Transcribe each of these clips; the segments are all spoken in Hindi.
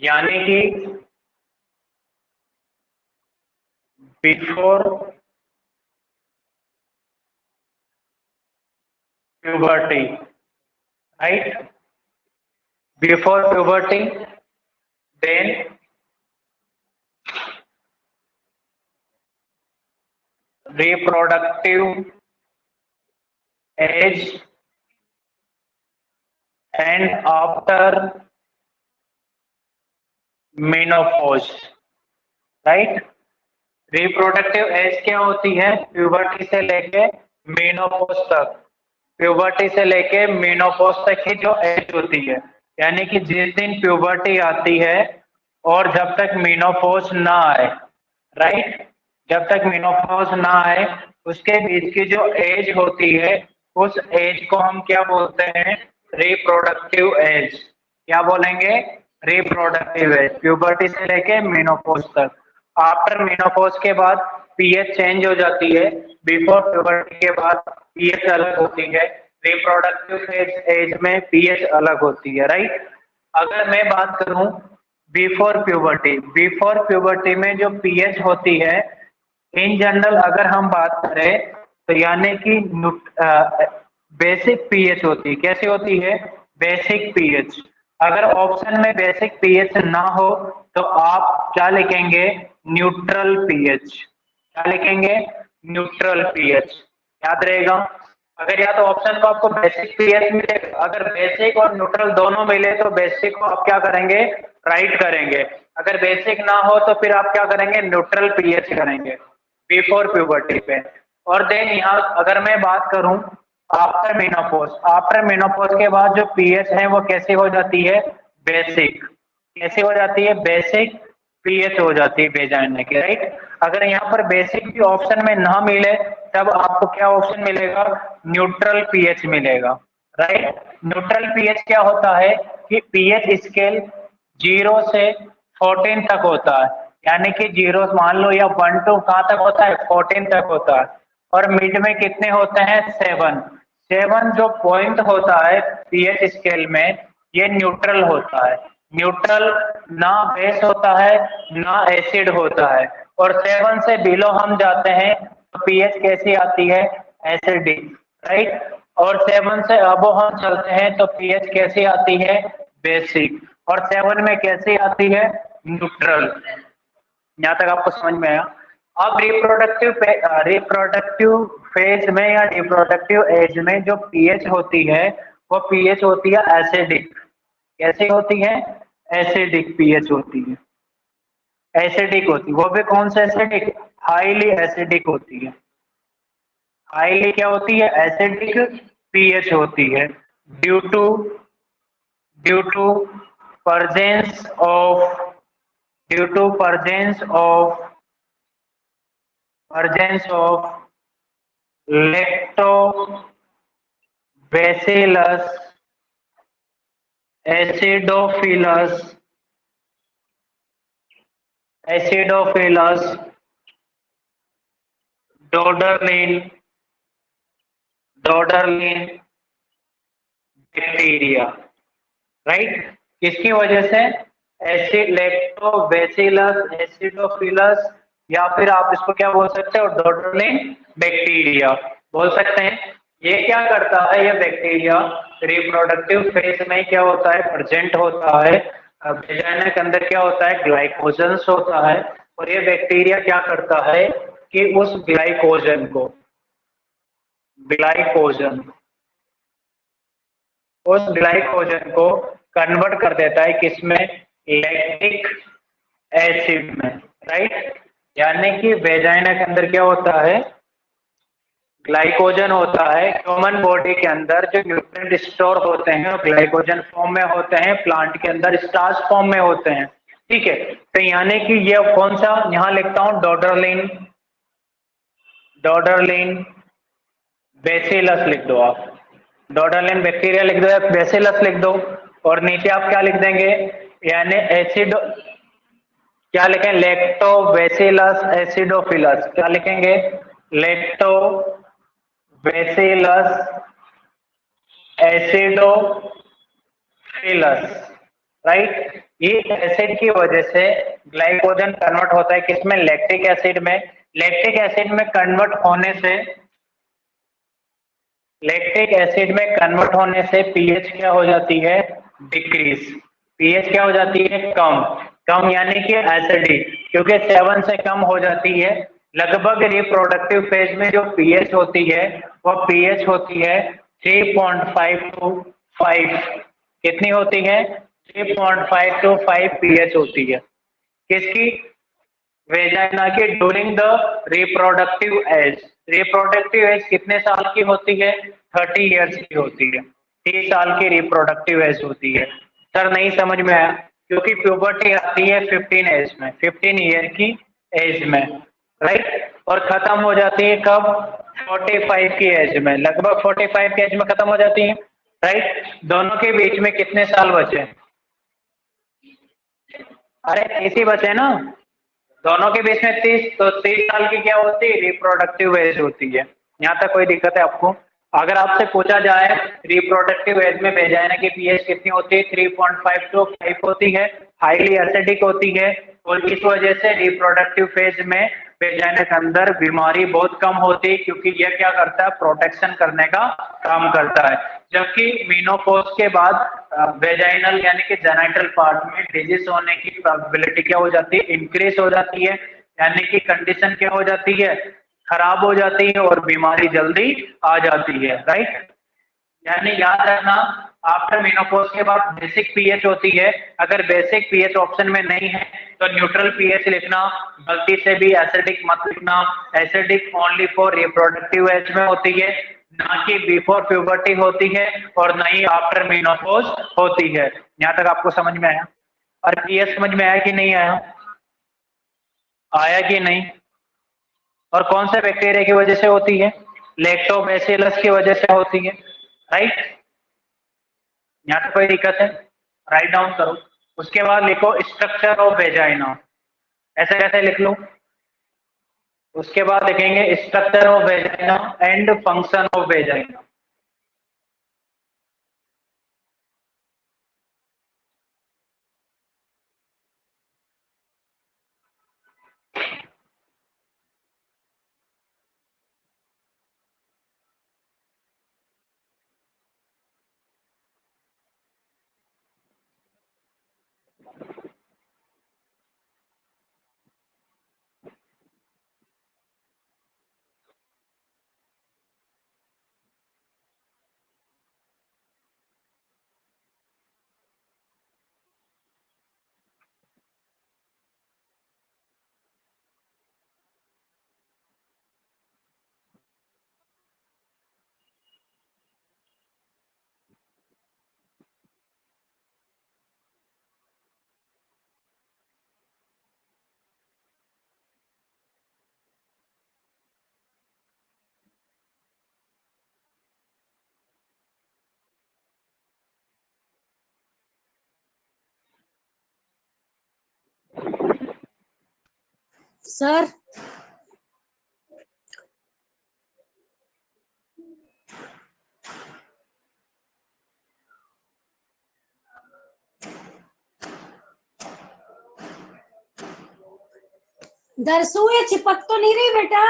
यानी कि before puberty, right, before puberty, then reproductive age and after menopause, right. Reproductive age क्या होती है? प्यूबर्टी से लेके मेनोपॉज तक, प्यूबर्टी से लेके मेनोपॉज तक की जो एज होती है, यानी कि जिस दिन प्यूबर्टी आती है और जब तक मेनोपॉज ना आए, राइट, जब तक मेनोपॉज ना आए उसके बीच की जो एज होती है उस एज को हम क्या बोलते हैं? Reproductive age. क्या बोलेंगे? रिप्रोडक्टिव एज, प्यूबर्टी से लेके मेनोपॉज तक। आफ्टर मेनोपॉज के बाद पीएच चेंज हो जाती है, बिफोर प्यूबर्टी के बाद पीएच अलग होती है, रिप्रोडक्टिव एज में पीएच अलग होती है, राइट। अगर मैं बात करूं बिफोर प्यूबर्टी, बिफोर प्यूबर्टी में जो पीएच होती है इन जनरल अगर हम बात करें तो यानी कि बेसिक पीएच होती है। कैसी होती है? Basic pH. अगर ऑप्शन में बेसिक पीएच ना हो तो आप क्या लिखेंगे? Neutral pH. क्या लिखेंगे? Neutral pH. याद रहेगा। अगर या तो ऑप्शन को आपको बेसिक पीएच मिले, अगर बेसिक और न्यूट्रल दोनों मिले तो बेसिक को आप क्या करेंगे? राइट करेंगे। अगर बेसिक ना हो तो फिर आप क्या करेंगे? न्यूट्रल पीएच करेंगे बिफोर प्यूबर्टी पे। और देन यहाँ अगर मैं बात करूं आफ्टर मेनोपॉज, आफ्टर मेनोपॉज के बाद जो पीएच है वो कैसे हो जाती है? बेसिक। कैसे हो जाती है? बेसिक पीएच हो जाती है वेजाइना की, राइट। अगर यहाँ पर बेसिक भी ऑप्शन में ना मिले तब आपको क्या ऑप्शन मिलेगा? न्यूट्रल पीएच मिलेगा, राइट। न्यूट्रल पीएच क्या होता है कि पीएच स्केल 0 से 14 तक होता है, यानी कि 0 मान लो या 1 टू कहाँ तक होता है? 14 तक होता है। और मिड में कितने होते हैं? 7। 7 जो पॉइंट होता है पीएच स्केल में ये न्यूट्रल होता है। न्यूट्रल ना बेस होता है ना एसिड होता है। और 7 से बिलो हम जाते हैं तो पीएच कैसी आती है? Acidic, right. और 7 से अबो हम चलते हैं तो पीएच कैसी आती है? बेसिक। और 7 में कैसी आती है? न्यूट्रल। यहाँ तक आपको समझ में आया। अब रिप्रोडक्टिव फेज में या रिप्रोडक्टिव एज में जो पीएच होती है वो पीएच होती है एसिडिक। कैसी होती है? एसिडिक पीएच होती है। एसिडिक होती है, वो भी कौन सा एसिडिक? हाईली एसिडिक होती है। हाईली क्या होती है? एसिडिक पीएच होती है due to due to presence of due to presence of lactobacillus acidophilus Doderlein bacteria, right. किसकी वजह से? एसिड लैक्टोबैसिलस एसिडोफिलस, या फिर आप इसको क्या बोल सकते हो? डोडरलिन बैक्टीरिया बोल सकते हैं। ये क्या करता है? ये बैक्टीरिया रिप्रोडक्टिव फेज में क्या होता है? प्रेजेंट होता है। वेजाइना के अंदर क्या होता है? ग्लाइकोजन्स होता है। और ये बैक्टीरिया क्या करता है कि उस ग्लाइकोजन उस ग्लाइकोजन को कन्वर्ट कर देता है किसमें? लैक्टिक एसिड में, राइट। यानी कि वेजाइना के अंदर क्या होता है? ग्लाइकोजन होता है। ह्यूमन बॉडी के अंदर जो न्यूट्रिएंट स्टोर होते हैं ग्लाइकोजन फॉर्म में होते हैं, प्लांट के अंदर स्टार्च फॉर्म में होते हैं, ठीक है। तो यानी कि ये कौन सा यहां लिखता हूं? डोडरलिन बेसिलस लिख दो आप। डोडरलिन बैक्टीरिया लिख दो या बेसिलस लिख दो। और नीचे आप क्या लिख देंगे? यानी एसिड क्या लिखें? Lactobacillus acidophilus. क्या लिखेंगे? Lactobacillus acidophilus, right. ये एसिड की वजह से ग्लाइकोजन कन्वर्ट होता है किसमें, लैक्टिक एसिड में। लैक्टिक एसिड में कन्वर्ट होने से लैक्टिक एसिड में कन्वर्ट होने से पीएच क्या हो जाती है, डिक्रीज। पीएच क्या हो जाती है, कम। कम यानी कि एसिडिक, क्योंकि 7 से कम हो जाती है। लगभग रिप्रोडक्टिव फेज में जो पीएच होती है वो पीएच होती है 3.5 टू 5। कितनी होती है, 3.5 टू 5 पीएच होती है किसकी, वेजाइना की, during the reproductive age. Reproductive age कितने साल की होती है, 30 ईयर्स की होती है। 30 साल की रिप्रोडक्टिव एज होती है। सर नहीं समझ में आया, क्योंकि प्यूबर्टी आती है 15 एज में, 15 ईयर की एज में, राइट। और खत्म हो जाती है कब, 45 की एज में, लगभग 45 की एज में खत्म हो जाती है, राइट। दोनों के बीच में कितने साल बचे, अरे 30 ही बचे ना, दोनों के बीच में 30, तो 30 साल की क्या होती है, रिप्रोडक्टिव एज होती है। यहाँ तक कोई दिक्कत है आपको? अगर आपसे पूछा जाए रिप्रोडक्टिव एज में वेजाइना की पीएच कितनी होती है, 3.5 टू 5 होती है, हाईली एसिडिक होती है। और इस वजह से रिप्रोडक्टिव फेज में वेजाइना के अंदर बीमारी बहुत कम होती है, क्योंकि यह क्या करता है, प्रोटेक्शन करने का काम करता है। जबकि मीनोपॉज के बाद वेजाइनल यानी कि जेनाइटल पार्ट में डिजीज होने की प्रोबेबिलिटी क्या हो जाती है, इंक्रीज हो जाती है। यानी कि कंडीशन क्या हो जाती है, खराब हो जाती है और बीमारी जल्दी आ जाती है, राइट। यानी याद रखना, आफ्टर मेनोपॉज के बाद बेसिक पीएच होती है। अगर बेसिक पीएच ऑप्शन में नहीं है तो न्यूट्रल पीएच लिखना, गलती से भी एसिडिक मत लिखना। Acidic only for reproductive age में होती है, ना कि बिफोर प्यूबर्टी होती है, और ना ही आफ्टर मेनोपॉज होती है। यहाँ तक आपको समझ में आया? और पीएच समझ में आया कि नहीं आया, आया कि नहीं? और कौन से बैक्टीरिया की वजह से होती है, लैक्टोबैसिलस की वजह से होती है, राइट। यहाँ तो कोई दिक्कत है, राइट डाउन करो। उसके बाद लिखो स्ट्रक्चर ऑफ वेजाइना, ऐसे कैसे लिख लो। उसके बाद लिखेंगे structure of vagina and function of vagina. Sir दरसू ये चिपक तो नहीं रही बेटा?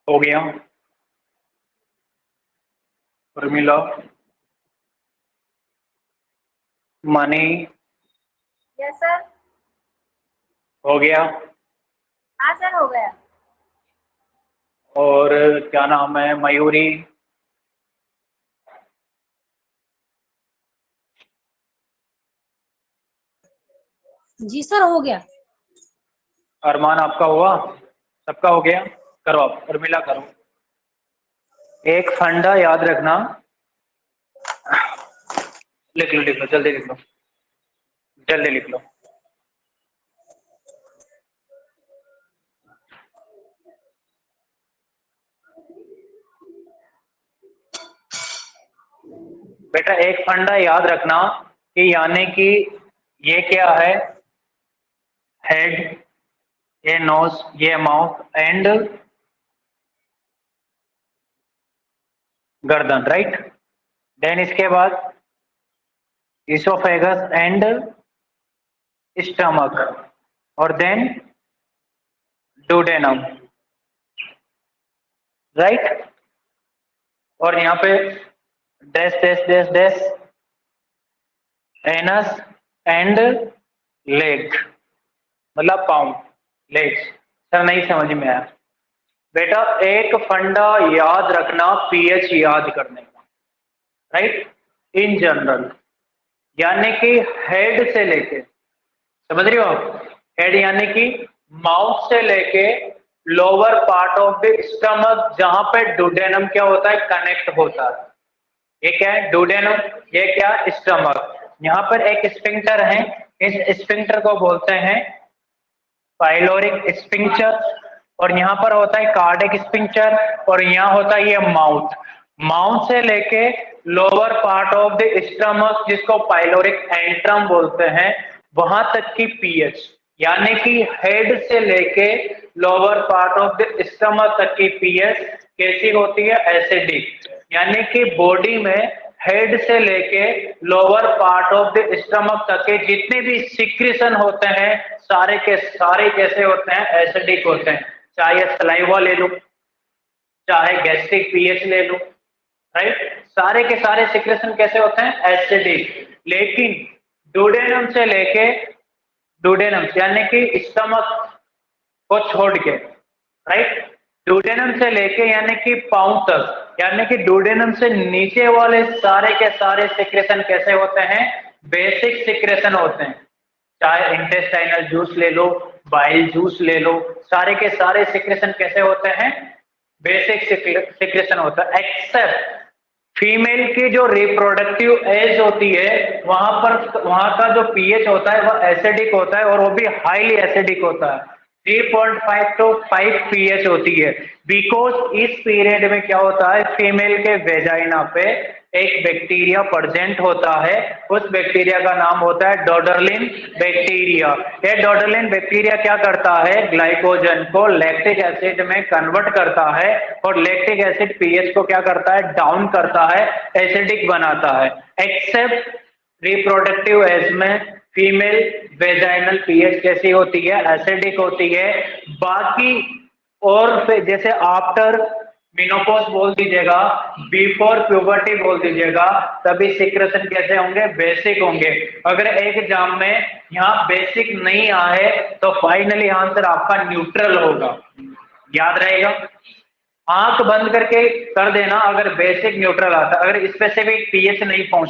हो गया। Urmila, Mani, yes sir. हो गया। हाँ सर, हो गया। और क्या नाम है, मयूरी, जी सर, हो गया। अरमान आपका हुआ? सबका हो गया? करो आप, उर्मिला करो। एक फंडा याद रखना, लिख लो जल्दी लिख लो, जल्दी लिख लो। बेटा एक फंडा याद रखना कि यानी कि ये क्या है, हेड, ये नोज, ये माउथ एंड गर्दन, राइट। देन इसके बाद इसोफेगस एंड स्टमक, और देन डुडेनम, राइट। और यहाँ पे dash dash dash dash anus and leg, मतलब पाउंड, लेग्स। सर नहीं समझ में आया। बेटा एक फंडा याद रखना पीएच याद करने का, राइट, इन जनरल, यानी कि हेड से लेके, समझ रहे हो आप, हेड यानी कि माउथ से लेके lower part of the stomach, जहां पे डुडेनम क्या होता है, कनेक्ट होता है। ये क्या है, डुडेनम, ये क्या, स्टमक। यहाँ पर एक स्फिंक्टर है, इस स्फिंक्टर को बोलते हैं पाइलोरिक स्फिंक्टर, और यहाँ पर होता है कार्डिक स्फिंक्टर, और यहाँ होता है ये माउथ। माउथ से लेके lower part of the stomach, जिसको पाइलोरिक एंट्रम बोलते हैं, वहां तक की पीएच, यानी कि हेड से लेके lower part of the stomach तक की पीएच कैसी होती है, एसिडिक। यानी कि बॉडी में हेड से लेके lower part of the stomach तक के जितने भी सिक्रीशन होते हैं, सारे के सारे कैसे होते हैं, एसिडिक होते हैं। चाहे सलाइवा ले लो, चाहे गैस्ट्रिक पीएच ले लो, राइट, सारे के सारे सिक्रेशन कैसे होते हैं, एसिडिक। लेकिन डुडेनम से लेके, डुडेनम यानी कि स्टमक को छोड़ के, राइट, डुडेनम से लेके यानी कि पाउंड तक, यानी कि डुडेनम से नीचे वाले सारे के सारे सिक्रेशन कैसे होते हैं, बेसिक सिक्रेशन होते हैं। चाहे इंटेस्टाइनल जूस ले लो, बाइल जूस ले लो, सारे के सारे सिक्रेशन कैसे होते हैं, बेसिक सिक्रेशन होता है। एक्सेप्ट फीमेल की जो रिप्रोडक्टिव एज होती है, वहां का जो पीएच होता है वह एसिडिक होता है, और वो भी हाईली एसिडिक होता है। 3.5 to 5 पीएच होती है, बिकॉज इस पीरियड में क्या होता है, फीमेल के वेजाइना पे एक बैक्टीरिया प्रेजेंट होता है। उस बैक्टीरिया का नाम होता है डोडरलिन बैक्टीरिया। ये डोडरलिन बैक्टीरिया क्या करता है, ग्लाइकोजन को लैक्टिक एसिड में कन्वर्ट करता है, और लैक्टिक एसिड पीएच को क्या करता है, डाउन करता है, एसिडिक बनाता है। एक्सेप्ट रिप्रोडक्टिव एज में फीमेल वेजाइनल पीएच कैसी होती है, एसिडिक होती है। बाकी और जैसे आफ्टर मेनोपॉज बोल दीजिएगा, बिफोर प्यूबर्टी बोल दीजिएगा, तभी सिक्रेशन कैसे होंगे, बेसिक होंगे। अगर एक एग्जाम में यहाँ बेसिक नहीं आए तो फाइनली आंसर आपका न्यूट्रल होगा, याद रहेगा। आंख बंद करके कर देना अगर बेसिक न्यूट्रल आता, अगर स्पेसिफिक पीएच नहीं पहुंच